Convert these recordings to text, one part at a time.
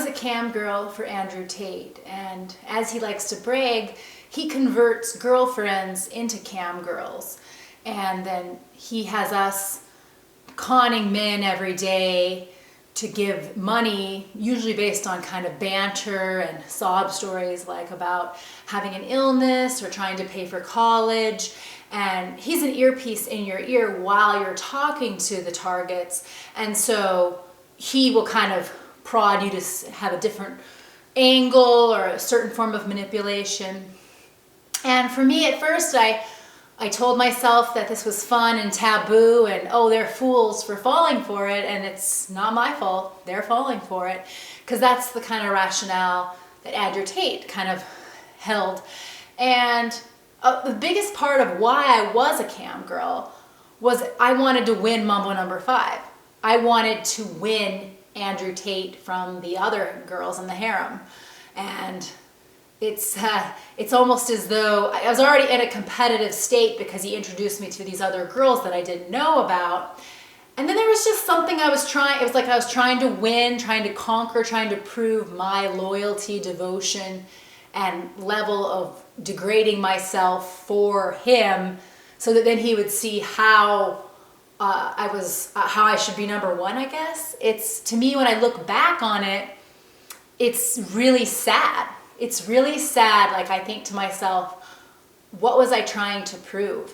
was a cam girl for Andrew Tate, and as he likes to brag, he converts girlfriends into cam girls. And then he has us conning men every day to give money, usually based on kind of banter and sob stories, like about having an illness or trying to pay for college. And he's an earpiece in your ear while you're talking to the targets. And so he will kind of prod you to have a different angle or a certain form of manipulation. And for me at first, I told myself that this was fun and taboo and, oh, they're fools for falling for it, and it's not my fault, they're falling for it. Because that's the kind of rationale that Andrew Tate kind of held. And the biggest part of why I was a cam girl was I wanted to win Mambo No. 5. I wanted to win Andrew Tate from the other girls in the harem. And it's almost as though I was already in a competitive state because he introduced me to these other girls that I didn't know about. And then there was just something it was like I was trying to win, trying to conquer, trying to prove my loyalty, devotion, and level of degrading myself for him, so that then he would see how how I should be number one, I guess. It's, to me, when I look back on it, it's really sad. It's really sad. Like, I think to myself, what was I trying to prove?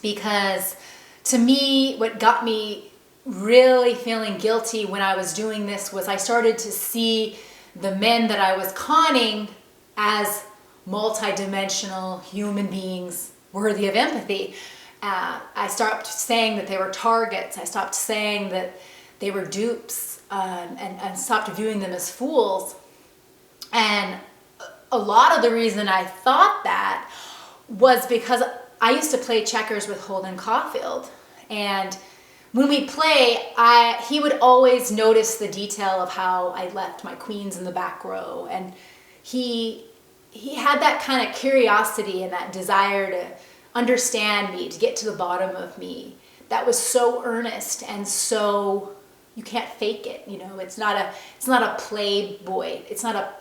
Because to me, what got me really feeling guilty when I was doing this was I started to see the men that I was conning as multidimensional human beings worthy of empathy. I stopped saying that they were targets. I stopped saying that they were dupes, and stopped viewing them as fools. And a lot of the reason I thought that was because I used to play checkers with Holden Caulfield. And when we play, he would always notice the detail of how I left my queens in the back row. And he had that kind of curiosity and that desire to understand me, to get to the bottom of me. That was so earnest and so, you can't fake it. You know, it's not a playboy. It's not a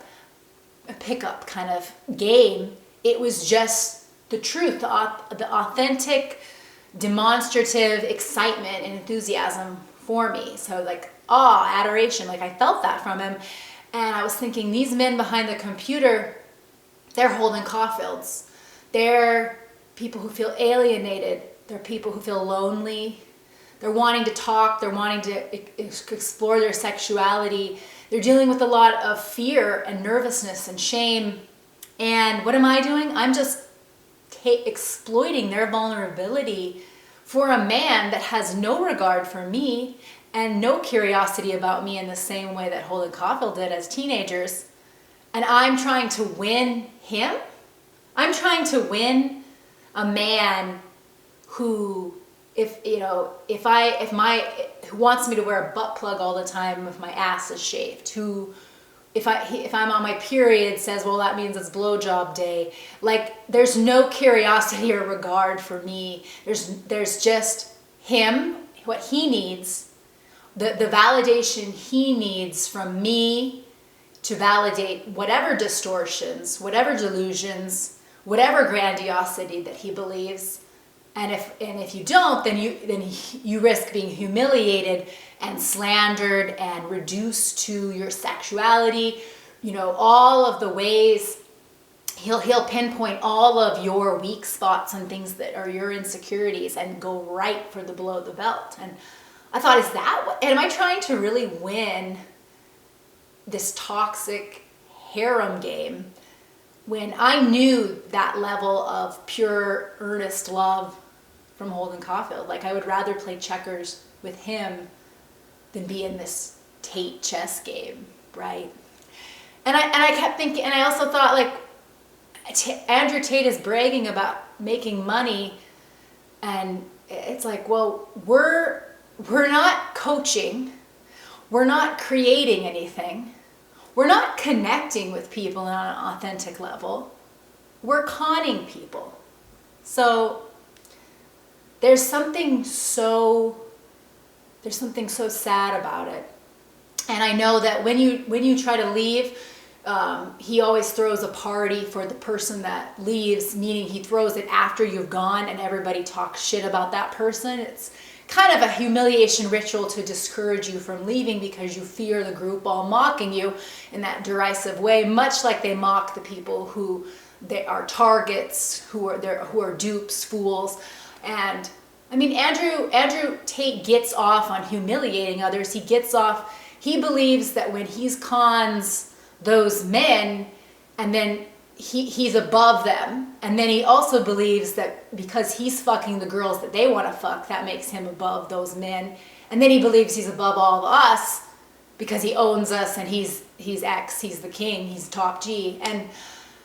pickup kind of game. It was just the truth, the authentic, demonstrative excitement and enthusiasm for me. So like awe, adoration, like I felt that from him. And I was thinking, these men behind the computer, they're Holden Caulfields. They're people who feel alienated. They're people who feel lonely. They're wanting to talk. They're wanting to explore their sexuality. They're dealing with a lot of fear and nervousness and shame. And what am I doing? I'm just exploiting their vulnerability for a man that has no regard for me and no curiosity about me in the same way that Holden Caulfield did as teenagers. And I'm trying to win him? I'm trying to win a man who, who wants me to wear a butt plug all the time if my ass is shaved, who, if I'm on my period, says, well, that means it's blowjob day. Like, there's no curiosity or regard for me. There's just him, what he needs, the validation he needs from me to validate whatever distortions, whatever delusions, whatever grandiosity that he believes. And if you don't, then you risk being humiliated and slandered and reduced to your sexuality. You know, all of the ways he'll pinpoint all of your weak spots and things that are your insecurities and go right for the below the belt. And I thought, am I trying to really win this toxic harem game when I knew that level of pure, earnest love from Holden Caulfield? Like, I would rather play checkers with him than be in this Tate chess game, right? And I kept thinking, and I also thought, like, Andrew Tate is bragging about making money, and it's like, well, we're not coaching, we're not creating anything, we're not connecting with people on an authentic level, we're conning people. So there's something so sad about it. And I know that when you try to leave, he always throws a party for the person that leaves, meaning he throws it after you've gone and everybody talks shit about that person. It's kind of a humiliation ritual to discourage you from leaving because you fear the group all mocking you in that derisive way, much like they mock the people who they are targets, who are dupes, fools. And I mean, Andrew Tate gets off on humiliating others. He believes that when he's cons those men, and then he's above them, and then he also believes that because he's fucking the girls that they want to fuck, that makes him above those men, and then he believes he's above all of us because he owns us and he's X, he's the king, he's top G. And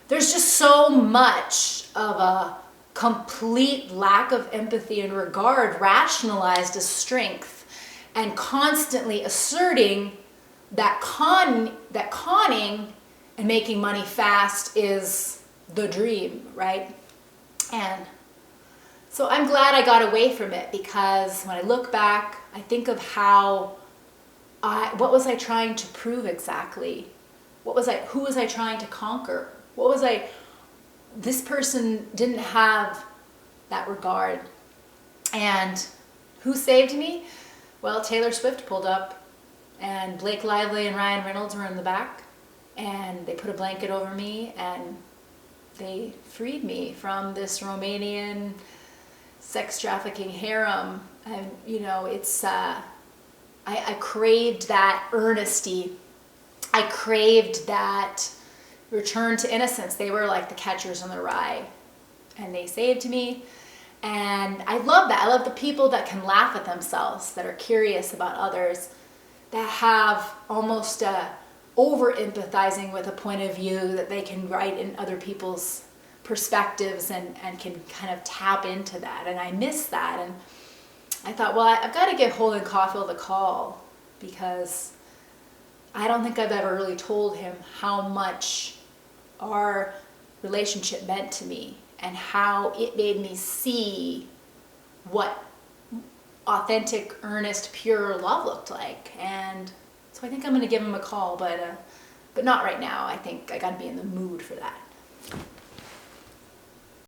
there's just so much of a complete lack of empathy and regard rationalized as strength, and constantly asserting that conning and making money fast is the dream, right? And so I'm glad I got away from it, because when I look back, I think of what was I trying to prove exactly? Who was I trying to conquer? This person didn't have that regard. And who saved me? Well, Taylor Swift pulled up, and Blake Lively and Ryan Reynolds were in the back, and they put a blanket over me, and they freed me from this Romanian sex trafficking harem. And, I craved that earnesty. I craved that return to innocence. They were like the catchers in the rye, and they saved me. And I love that. I love the people that can laugh at themselves, that are curious about others, that have almost over empathizing with a point of view that they can write in other people's perspectives and can kind of tap into that. And I miss that. And I thought, well, I've got to give Holden Caulfield a call, because I don't think I've ever really told him how much our relationship meant to me and how it made me see what authentic, earnest, pure love looked like. And so I think I'm going to give him a call, but not right now. I think I got to be in the mood for that.